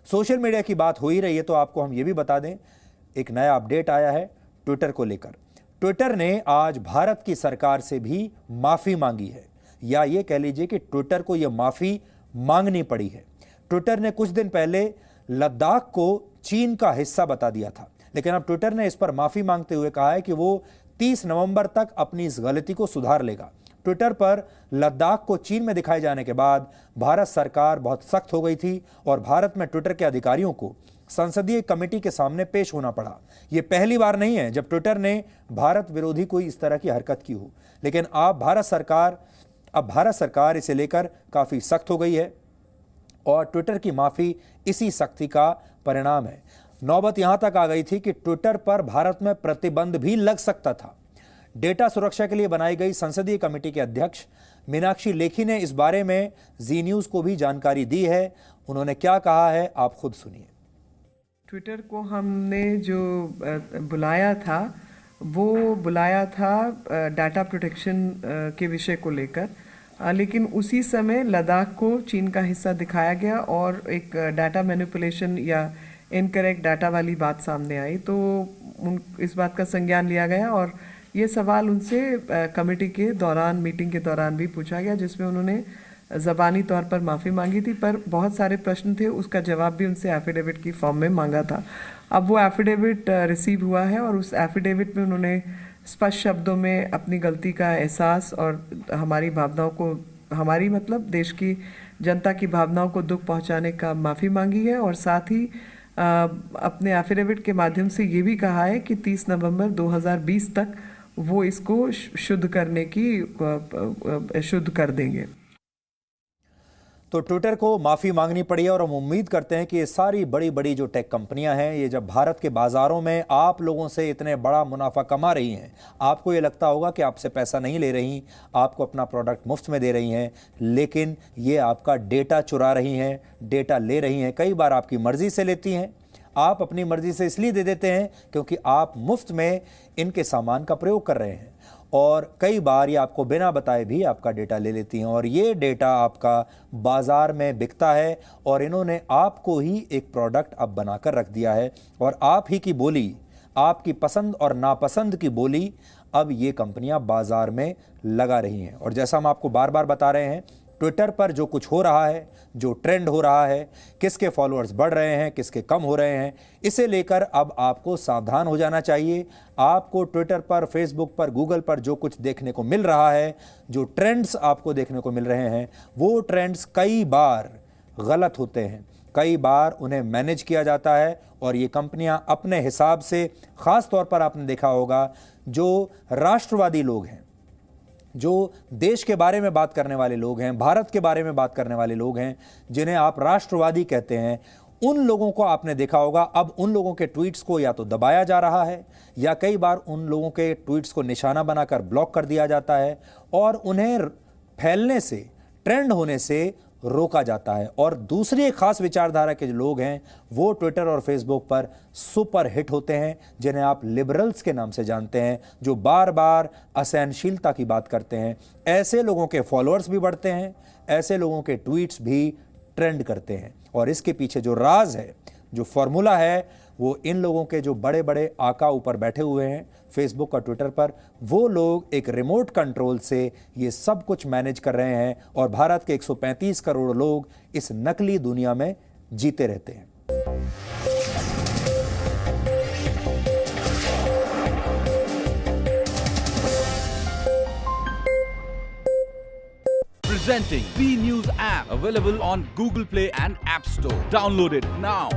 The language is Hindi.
सोशल मीडिया की बात हो ही रही है तो आपको हम ये भी बता दें, एक नया अपडेट आया है ट्विटर को लेकर। ट्विटर ने आज भारत की सरकार से भी माफी मांगी है, या ये कह लीजिए कि ट्विटर को यह माफी मांगनी पड़ी है। ट्विटर ने कुछ दिन पहले लद्दाख को चीन का हिस्सा बता दिया था, लेकिन अब ट्विटर ने इस पर माफी मांगते हुए कहा है कि वो 30 नवंबर तक अपनी इस गलती को सुधार लेगा। ट्विटर पर लद्दाख को चीन में दिखाए जाने के बाद भारत सरकार बहुत सख्त हो गई थी और भारत में ट्विटर के अधिकारियों को संसदीय कमेटी के सामने पेश होना पड़ा। यह पहली बार नहीं है जब ट्विटर ने भारत विरोधी कोई इस तरह की हरकत की हो, लेकिन अब भारत सरकार इसे लेकर काफी सख्त हो गई है और ट्विटर की माफी इसी सख्ती का परिणाम है। नौबत यहां तक आ गई थी कि ट्विटर पर भारत में प्रतिबंध भी लग सकता था। डेटा सुरक्षा के लिए बनाई गई संसदीय कमेटी के अध्यक्ष मीनाक्षी लेखी ने इस बारे में जी न्यूज को भी जानकारी दी है। उन्होंने क्या कहा है, आप खुद सुनिए। ट्विटर को हमने जो बुलाया था वो बुलाया था डाटा प्रोटेक्शन के विषय को लेकर, लेकिन उसी समय लद्दाख को चीन का हिस्सा दिखाया गया और एक डाटा मैनिपुलेशन या इनकरेक्ट डाटा वाली बात सामने आई, तो इस बात का संज्ञान लिया गया और ये सवाल उनसे कमेटी के दौरान, मीटिंग के दौरान भी पूछा गया, जिसमें उन्होंने ज़बानी तौर पर माफ़ी मांगी थी, पर बहुत सारे प्रश्न थे, उसका जवाब भी उनसे एफिडेविट की फॉर्म में मांगा था। अब वो एफिडेविट रिसीव हुआ है और उस एफिडेविट में उन्होंने स्पष्ट शब्दों में अपनी गलती का एहसास और हमारी भावनाओं को, हमारी मतलब देश की जनता की भावनाओं को दुख पहुंचाने का माफ़ी मांगी है और साथ ही अपने एफिडेविट के माध्यम से ये भी कहा है कि 30 नवंबर 2020 तक वो इसको शुद्ध कर देंगे। तो ट्विटर को माफी मांगनी पड़ी है और हम उम्मीद करते हैं कि ये सारी बड़ी बड़ी जो टेक कंपनियां हैं, ये जब भारत के बाजारों में आप लोगों से इतने बड़ा मुनाफा कमा रही हैं, आपको ये लगता होगा कि आपसे पैसा नहीं ले रही, आपको अपना प्रोडक्ट मुफ्त में दे रही हैं, लेकिन ये आपका डेटा चुरा रही हैं, डेटा ले रही हैं। कई बार आपकी मर्जी से लेती हैं। आप अपनी मर्जी से इसलिए दे देते हैं क्योंकि आप मुफ्त में इनके सामान का प्रयोग कर रहे हैं, और कई बार ये आपको बिना बताए भी आपका डेटा ले लेती हैं और ये डेटा आपका बाज़ार में बिकता है और इन्होंने आपको ही एक प्रोडक्ट अब बनाकर रख दिया है और आप ही की बोली, आपकी पसंद और नापसंद की बोली अब ये कंपनियां बाज़ार में लगा रही हैं। और जैसा हम आपको बार बार बता रहे हैं, ट्विटर पर जो कुछ हो रहा है, जो ट्रेंड हो रहा है, किसके फॉलोअर्स बढ़ रहे हैं, किसके कम हो रहे हैं, इसे लेकर अब आपको सावधान हो जाना चाहिए। आपको ट्विटर पर, फेसबुक पर, गूगल पर जो कुछ देखने को मिल रहा है, जो ट्रेंड्स आपको देखने को मिल रहे हैं, वो ट्रेंड्स कई बार गलत होते हैं, कई बार उन्हें मैनेज किया जाता है और ये कंपनियां अपने हिसाब से, ख़ास तौर पर आपने देखा होगा जो राष्ट्रवादी लोग हैं, जो देश के बारे में बात करने वाले लोग हैं, भारत के बारे में बात करने वाले लोग हैं, जिन्हें आप राष्ट्रवादी कहते हैं, उन लोगों को आपने देखा होगा अब उन लोगों के ट्वीट्स को या तो दबाया जा रहा है या कई बार उन लोगों के ट्वीट्स को निशाना बनाकर ब्लॉक कर दिया जाता है और उन्हें फैलने से, ट्रेंड होने से रोका जाता है। और दूसरी एक खास विचारधारा के जो लोग हैं वो ट्विटर और फेसबुक पर सुपर हिट होते हैं, जिन्हें आप लिबरल्स के नाम से जानते हैं, जो बार बार असहनशीलता की बात करते हैं। ऐसे लोगों के फॉलोअर्स भी बढ़ते हैं, ऐसे लोगों के ट्वीट्स भी ट्रेंड करते हैं और इसके पीछे जो राज है, जो फॉर्मूला है, वो इन लोगों के जो बड़े बड़े आका ऊपर बैठे हुए हैं फेसबुक और ट्विटर पर, वो लोग एक रिमोट कंट्रोल से ये सब कुछ मैनेज कर रहे हैं और भारत के 135 करोड़ लोग इस नकली दुनिया में जीते रहते हैं। Presenting B News app, available on Google Play and App Store. Download it now.